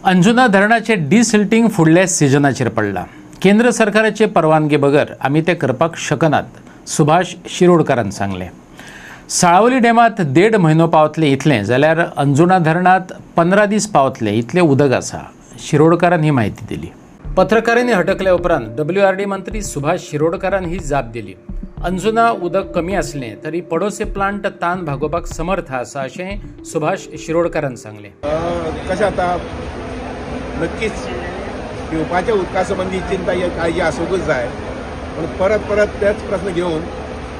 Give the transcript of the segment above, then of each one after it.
अंजुना धरणाचे डिसिल्टिंग फुडल्या सिजनाचेर पडला। केंद्र सरकाराचे परवानगी बगर आमी ते करपाक शकनात, सुभाष शिरोडकरान सांगले। साळावली डॅमात 1.5 म्हयनो पावतले इतले जाल्यार अंजुना धरणात 15 दीस पावतले इतले उदक आसा। शिरोडकरान ही माहिती दिली। पत्रकारांनी हटकल्या उपरांत WRD मंत्री सुभाष शिरोडकरान ही जाप दिली। अंजुना उदक कमी असले तरी पडोसे प्लांट ताण भागोवपाक समर्थ आसा अशें सुभाष शिरोडकरान सांगले। कशें आता नक्कीच पिवपाच्या उदका संबंधी चिंता काळजी आसूंकच जाय, पण परत परत तेच प्रश्न घेवन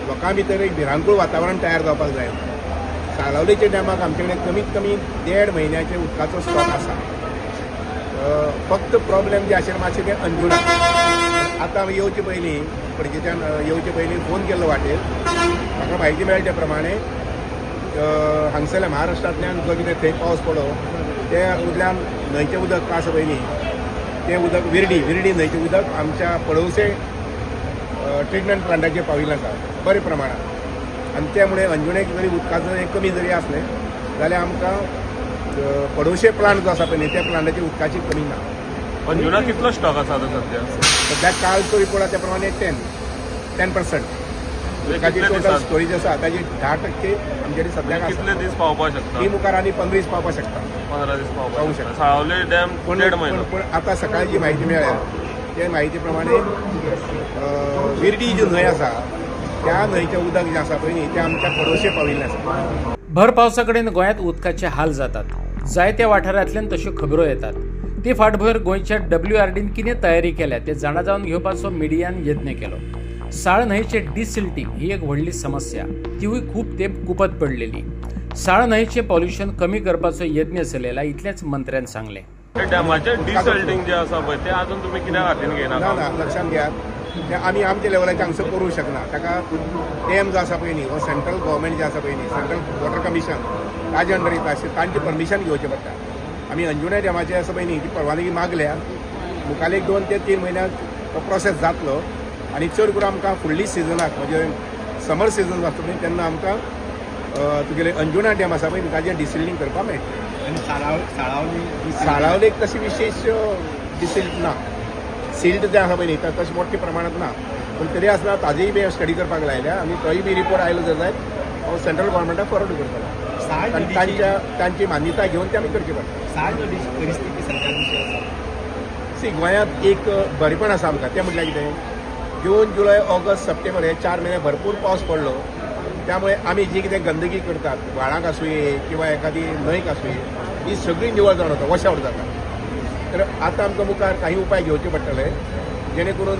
लोकां भितर एक भिरांकूळ वातावरण तयार जावपाक जाय। साळावलीच्या डॅमाक आमचे कडेन कमीत कमी 1.5 म्हयन्याचे उदकाचो स्टॉक आसा। फक्त प्रॉब्लेम जे आशिल्लें मातशें तें अंजुना। आतां येवचे पयलीं पणजेच्यान येवचे पयलीं फोन केल्लो वाटेर म्हाका म्हायती मेळ्ळे प्रमाणे हांगसरल्या महाराष्ट्रांतल्यान जो कितें थंय पावस पडलो ते उदल्यान न्हंयचें उदक आसा पयलीं तें उदक विर्डी न्हंयचें उदक आमच्या पडोसे ट्रिटमेंट प्लांटाचेर पाविल्लें आसा बरे प्रमाणात। आनी त्यामुळे अंजुणेक जरी उदकाचो एक कमी जरी असलें जाल्यार आमकां पडोसे प्लांट जो आसा पळय त्या प्लांटाची उदकाची कमी ना। अंजुना कितलो स्टॉक आसा आतां सद्या कालचो रिपोर्ट आसा त्या प्रमाणे 10% उदकाची टोटल स्टोरेज आसा ताची 10% आमचे कडेन सद्याक कितले दीस पावपाक शकता? ती मुखार आनी 15 दीस पावपाक शकता। 15 दीस पावूं पावपाक शकता। साळावली डॅम 1.5 म्हयनो। पण आतां सकाळी जी म्हायती मेळ्ळ्या त्या म्हायती प्रमाणे विर्डी जी न्हंय आसा त्या न्हंयचें उदक जें आसा पळय न्ही तें आमच्या पडोशे पाविल्लें आसा। भर पावसा कडेन गोंयांत उदकाचे हाल जातात। जायत्या वाठारांतल्यान तश्यो खबरो येतात। ते फाटभर गोंयच्या WRDन कितें तयारी केल्या ते जाणा जावन घेवपाचो मिडियान यत्न केलो। साळ न्हंयचे डिसिल्टिंग ही एक व्हडली समस्या, तिवूय खूब तेंप कुपत पडलेली। साळ न्हंयचें पॉल्युशन कमी करपाचो यत्न चलयला इतलेंच मंत्र्यान सांगलें। डॅमाचें डिसिल्टिंग जें आसा पळय तें आजून तुमी कित्याक हातीन घेयना? ना लक्षांत घेयात तें आमी आमच्या लेवलाचेर हांगसर करूंक शकना। ताका डॅम जो आसा पळय न्ही हो सेंट्रल गव्हर्मेंट जे आसा पळय न्ही सेंट्रल वॉटर कमिशन ताजे अंडर येता तांची परमिशन घेवचें पडटा। आमी अंजुना डॅमाचें आसा पळय न्ही ती परवानगी मागल्या, मुखार 2 ते 3 म्हयन्यात तो प्रोसेस जातलो आनी चड करून आमकां फुडली सिजनाक म्हणजे समर सिजन जातलो पळय तेन्ना आमकां तुगेले अंजुना डॅम आसा पळय ताजें डिसिल्टिंग करपाक मेळटलें। आनी साळावलेक तशी विशेष डिसिल्ट ना, सिल्ट जें आसा पळय न्ही तशें मोठ्या प्रमाणांत ना, पूण तरी आसतना ताजेय बी स्टडी करपाक लायल्या आनी तोय बी रिपोर्ट आयलो जाल्यार हांव सेंट्रल गव्हर्मेंटाक फॉरवर्ड करतलो आनी तांची मान्यताय घेवन ते आमी करचे पडटा। परिस्थिती सरकार सी गोंयांत एक बरेपण आसा आमकां तें म्हटल्यार कितें जून जुलय ऑगस्ट सप्टेंबर हे 4 म्हयने भरपूर पावस पडलो, त्यामुळे आमी जी कितें गंदगी करतात व्हाळांक आसूं किंवा एखादी न्हंयक आसूं ही सगळी निवळ जावन वता, वॉश आवट जाता। तर आतां आमकां मुखार काही उपाय घेवचे पडटले जेणे करून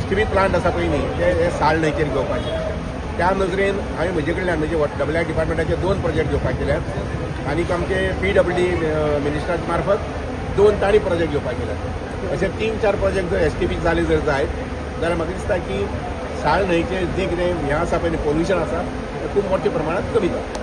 STP प्लांट आसा पळय न्ही ते साळ न्हंयचेर घेवपाचे। त्या नजरेन हांवें म्हजे कडल्यान म्हणजे WR डिपार्टमेंटाचे 2 प्रोजेक्ट घेवपाक केल्यात आनीक आमचे PWD मिनिस्टरा मार्फत 2 ताणी प्रोजेक्ट घेवपाक केल्यात। अशे 3-4 प्रोजेक्ट जर STP जाले जर जायत जाल्यार म्हाका दिसता की साळ न्हंयचें जें कितें हें आसा पळय पोल्युशन आसा तें खूब मोठ्या प्रमाणांत कमी जाता।